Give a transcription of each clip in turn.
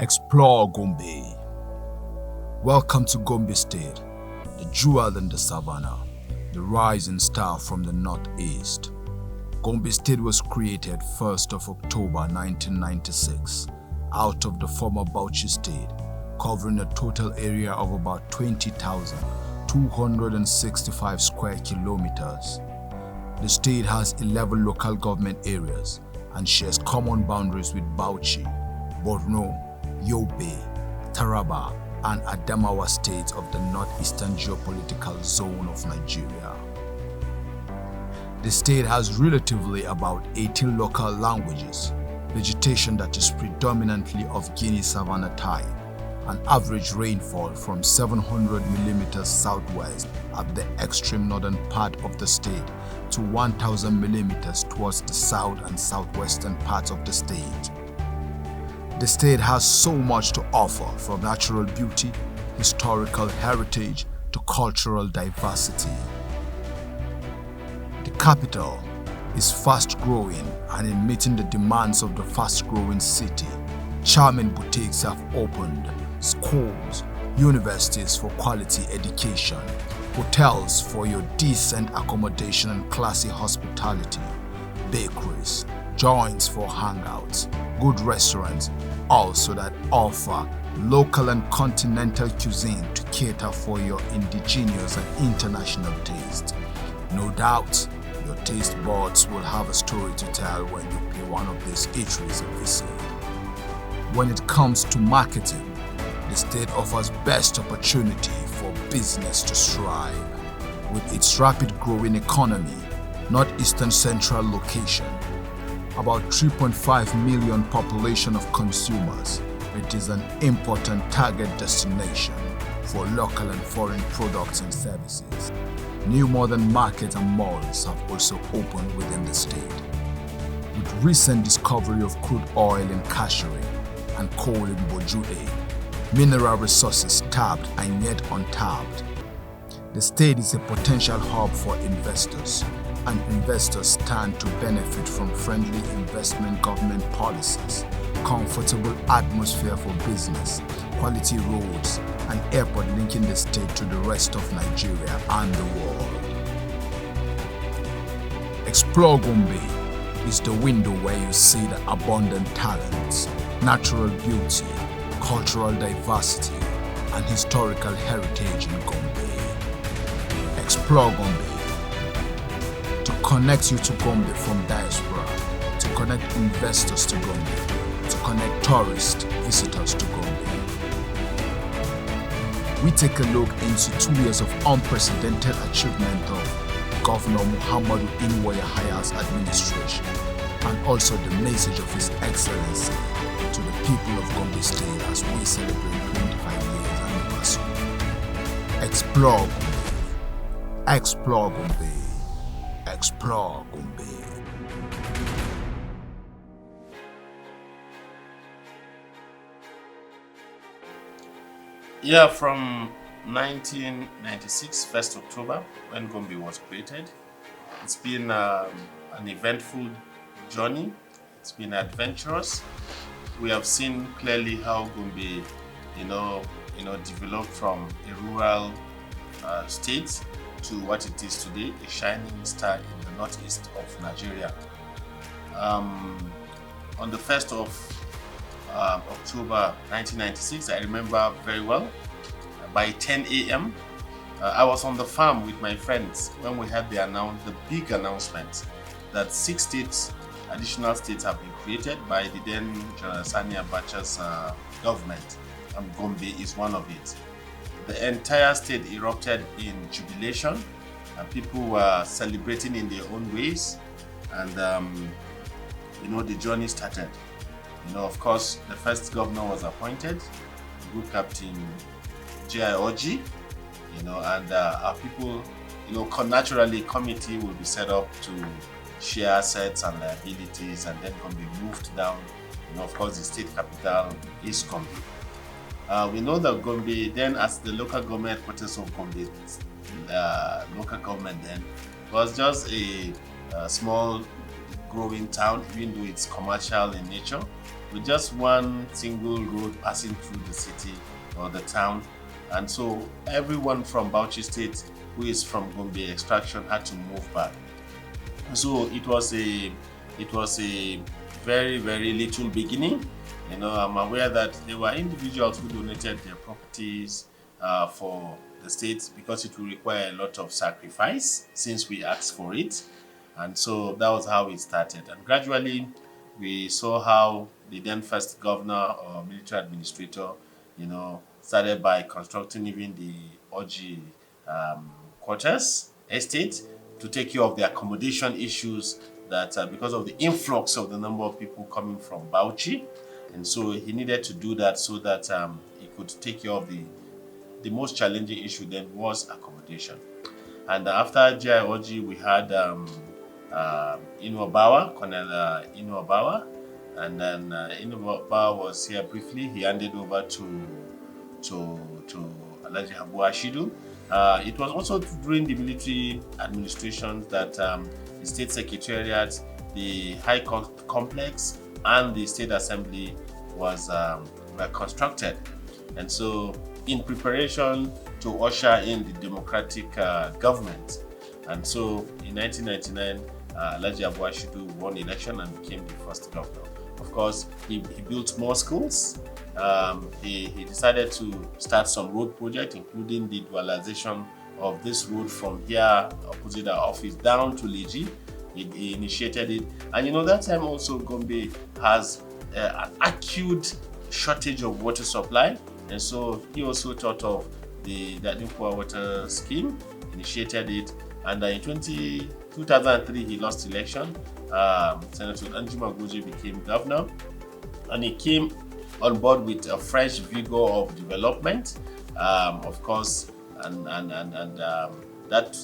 Explore Gombe. Welcome to Gombe State, the jewel in the savannah, the rising star from the northeast. Gombe State was created 1st of October 1996 out of the former Bauchi State, covering a total area of about 20,265 square kilometers. The state has 11 local government areas and shares common boundaries with Bauchi, Borno, Yobe, Taraba, and Adamawa states of the northeastern geopolitical zone of Nigeria. The state has relatively about 18 local languages, vegetation that is predominantly of Guinea savanna type, an average rainfall from 700 millimeters southwest at the extreme northern part of the state to 1,000 millimeters towards the south and southwestern parts of the state. The state has so much to offer, from natural beauty, historical heritage, to cultural diversity. The capital is fast-growing, and in meeting the demands of the fast-growing city, charming boutiques have opened, schools, universities for quality education, hotels for your decent accommodation and classy hospitality, bakeries, joints for hangouts, good restaurants, also that offer local and continental cuisine to cater for your indigenous and international taste. No doubt, your taste buds will have a story to tell when you pay one of these eateries a visit. When it comes to marketing, the state offers best opportunity for business to strive. With its rapid growing economy, northeastern central location, about 3.5 million population of consumers, it is an important target destination for local and foreign products and services. New modern markets and malls have also opened within the state. With recent discovery of crude oil in Kashiri and coal in Bojude, mineral resources tapped and yet untapped, the state is a potential hub for investors, and investors stand to benefit from friendly investment government policies, comfortable atmosphere for business, quality roads, and airport linking the state to the rest of Nigeria and the world. Explore Gombe is the window where you see the abundant talents, natural beauty, cultural diversity, and historical heritage in Gombe. Explore Gombe, to connect you to Gombe from diaspora, to connect investors to Gombe, to connect tourist visitors to Gombe. We take a look into 2 years of unprecedented achievement of Governor Muhammadu Inuwayahaya's administration, and also the message of His Excellency to the people of Gombe State as we celebrate 25 years anniversary. Explore Gombe. Explore Gombe. Explore Gombe. Yeah, from 1996, 1st October, when Gombe was created, it's been an eventful journey. It's been adventurous. We have seen clearly how Gombe, developed from a rural state to what it is today, a shining star in the northeast of Nigeria. On the 1st of October 1996, I remember very well, by 10 a.m., I was on the farm with my friends when we had the big announcement that 6 additional states have been created by the then General Sani Abacha's government, and Gombe is one of it. The entire state erupted in jubilation, and people were celebrating in their own ways, and the journey started. Of course, the first governor was appointed, Group Captain J.I. Oji, and our people, naturally, committee will be set up to share assets and liabilities, and then can be moved down. Of course, the state capital is Gombe. We know that Gombe then, as the local government headquarters of Gombe, local government then, was just a small growing town, even though it's commercial in nature. with just one single road passing through the city or the town. And so everyone from Bauchi State who is from Gombe extraction had to move back. So it was a very, very little beginning. I'm aware that there were individuals who donated their properties for the state because it will require a lot of sacrifice since we asked for it. And so that was how it started. And gradually, we saw how the then first governor or military administrator, started by constructing even the Oji quarters estate to take care of the accommodation issues that because of the influx of the number of people coming from Bauchi. And so he needed to do that so that he could take care of the most challenging issue then was accommodation. And after J.I. Oji, we had Inuobawa, Colonel Inuobawa, and then Inuobawa was here briefly. He handed over to Alhaji Habu Ashidu. It was also during the military administration that the State Secretariat, the High Court Complex, and the State Assembly were constructed. And so in preparation to usher in the democratic government. And so in 1999, Alhaji Abu Ashidu won election and became the first governor. Of course, he built more schools. He decided to start some road projects, including the dualization of this road from here opposite our office down to Leji. He initiated it. And that time also Gombe has an acute shortage of water supply. And so he also thought of the Dadinpua water scheme, initiated it. And in 2003, he lost election. Senator Anjuma Goje became governor. And he came on board with a fresh vigor of development, of course, and that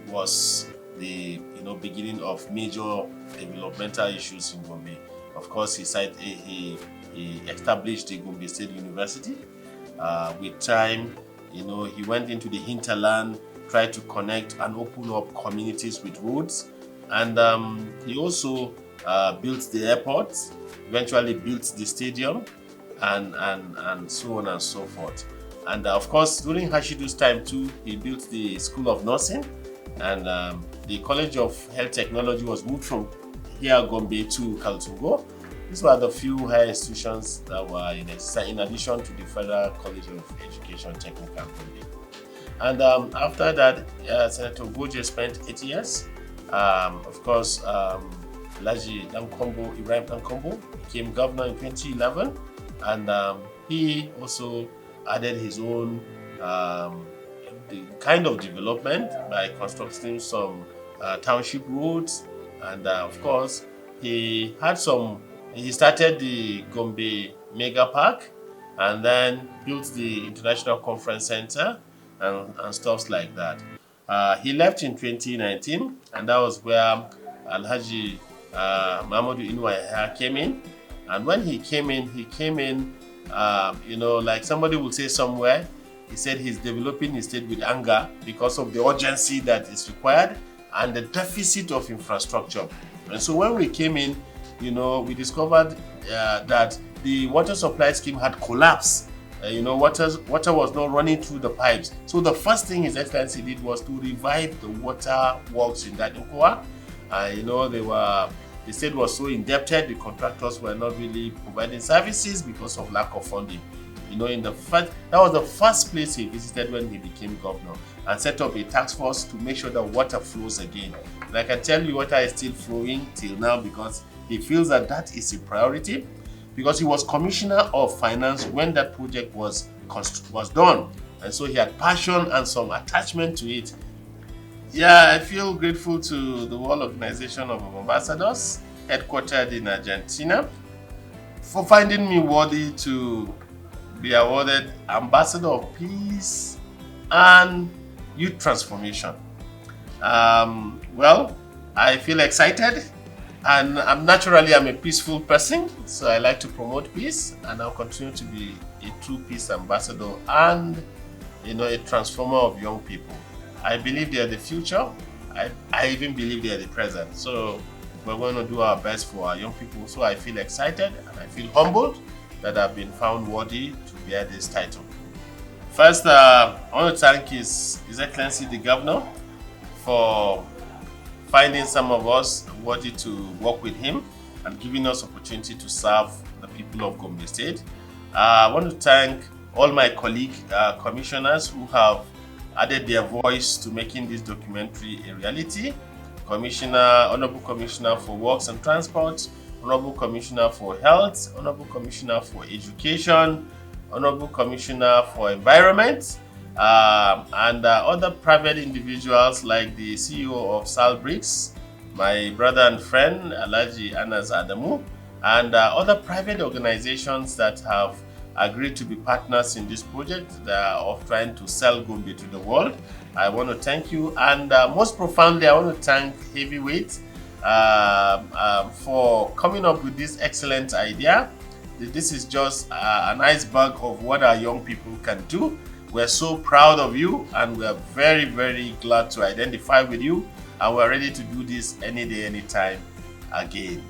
was the beginning of major developmental issues in Gombe. Of course, he established the Gombe State University. With time, he went into the hinterland, tried to connect and open up communities with roads, and he also built the airport, eventually built the stadium, and so on and so forth. And of course, during Hashidu's time too, he built the School of Nursing, and the College of Health Technology was moved from here Gombe to Kaltungo. These were the few higher institutions that were in addition to the Federal College of Education Technical Gombe. And after that, Senator Goje spent 8 years. Of course, Laji Ibrahim Dankombo became governor in 2011, and he also added his own kind of development by constructing some township roads, and of course he started the Gombe Mega Park, and then built the International Conference Center and stuff like that. He left in 2019, and that was where Alhaji Mamadou Inuobawa came in. And when he came in, like somebody would say somewhere, he said he's developing his state with anger because of the urgency that is required and the deficit of infrastructure. And so when we came in, we discovered that the water supply scheme had collapsed. Water was not running through the pipes. So the first thing His Excellency did was to revive the water works in Dadinpua. The state was so indebted, the contractors were not really providing services because of lack of funding. That was the first place he visited when he became governor, and set up a task force to make sure that water flows again. And I can tell you water is still flowing till now because he feels that is a priority, because he was commissioner of finance when that project was done, and so he had passion and some attachment to it. Yeah, I feel grateful to the World Organization of Ambassadors, headquartered in Argentina, for finding me worthy to be awarded Ambassador of Peace and Youth Transformation. Well, I feel excited, and I'm a peaceful person, so I like to promote peace, and I'll continue to be a true peace ambassador and a transformer of young people. I believe they are the future. I even believe they are the present. So We're going to do our best for our young people. So I feel excited and I feel humbled that I've been found worthy to bear this title. First, I want to thank His Excellency the Governor for finding some of us worthy to work with him and giving us opportunity to serve the people of Gombe State. I want to thank all my colleague commissioners who have added their voice to making this documentary a reality. Honorable Commissioner for Works and Transport, Honorable Commissioner for Health, Honorable Commissioner for Education, Honorable Commissioner for Environment, and other private individuals like the CEO of Salbricks, my brother and friend Alhaji Anas Adamu, and other private organizations that have agreed to be partners in this project of trying to sell Gombe to the world. I want to thank you, and most profoundly I want to thank Heavyweight for coming up with this excellent idea. This is just an iceberg of what our young people can do. We're so proud of you, and we're very, very glad to identify with you, and we're ready to do this any day, anytime again.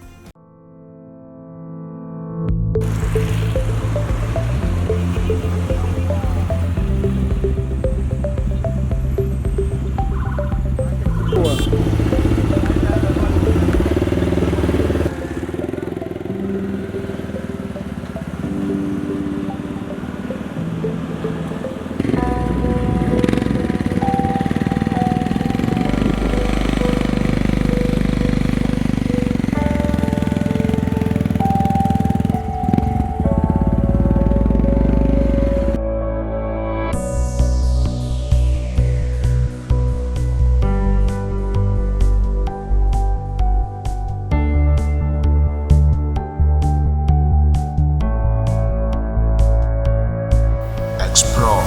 Explore